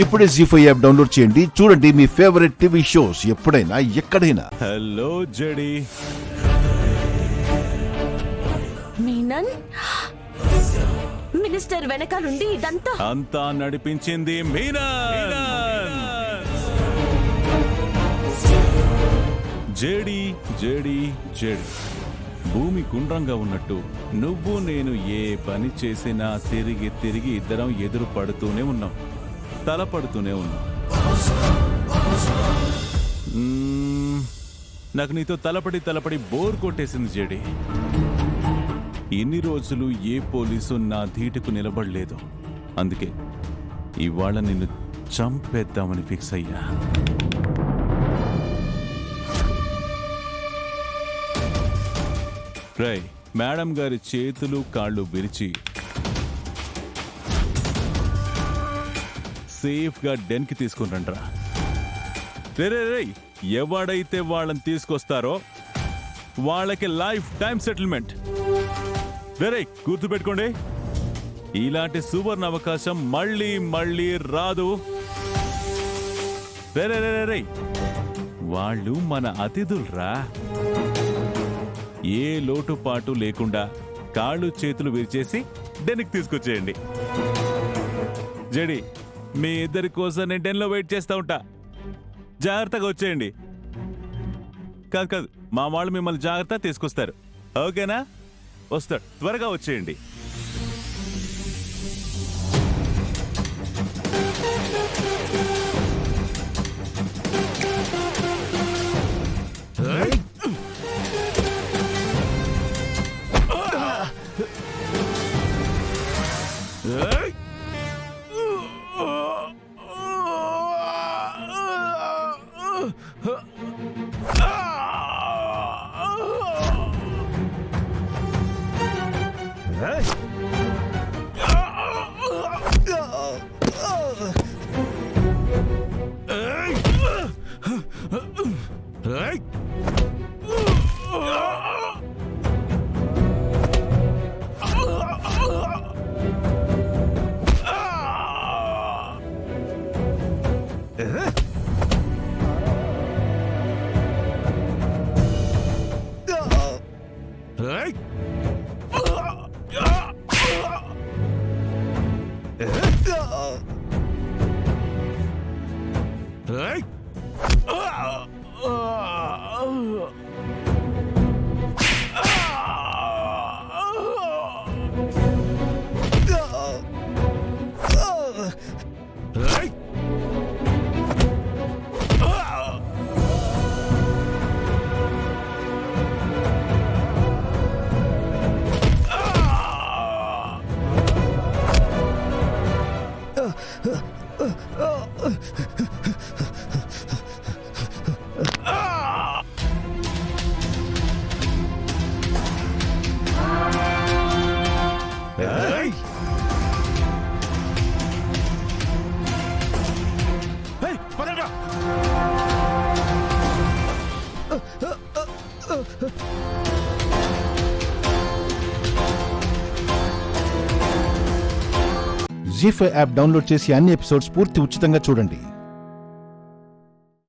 ఇప్పుడే జీ5 app download చేయండి. చూడండి మీ ఫేవరెట్ టీవీ షోస్ ఎప్పుడైనా ఎక్కడైనా. హలో జడి. మీనన్ మినిస్టర్ వెనకాలండి ఇదంతా అంతా నడిపించింది మీనన్. జడి జడి జడి. భూమి గుండ్రంగా ఉన్నట్టు నువ్వు నేను ఏ పని చేసినా తిరిగి తిరిగి ఇద్దరం ఎదురు పడుతూనే ఉన్నాం, తలపడుతూనే ఉన్నాం. నాకు నీతో తలపడి బోర్ కొట్టేసింది జడి. ఇన్ని రోజులు ఏ పోలీసు నా ధీటుకు నిలబడలేదు. అందుకే ఇవాళ నిన్ను చంపేద్దామని ఫిక్స్ అయ్యా. రై, మేడం గారి చేతులు కాళ్ళు విరిచి సేఫ్గా డెన్కి తీసుకుని రండ్రా. రే, ఎవడైతే వాళ్ళని తీసుకొస్తారో వాళ్ళకి లైఫ్ టైం సెటిల్మెంట్. రే, గుర్తుపెట్టుకోండి, ఇలాంటి సువర్ణ అవకాశం మళ్ళీ మళ్ళీ రాదు. రే, వాళ్ళు మన అతిథులరా. ఏ లోటుపాటు లేకుండా కాళ్ళు చేతులు విరిచేసి డెన్కి తీసుకొచ్చేయండి. జడి, మీ ఇద్దరి కోసం నేను డెన్లో వెయిట్ చేస్తూ ఉంటా. జాగ్రత్తగా వచ్చేయండి. కాదు, మా వాళ్ళు మిమ్మల్ని జాగ్రత్త తీసుకొస్తారు. ఓకేనా? వస్తాడు, త్వరగా వచ్చేయండి. జీ5 యాప్ డౌన్లోడ్ చేసి అన్ని ఎపిసోడ్స్ పూర్తి ఉచితంగా చూడండి.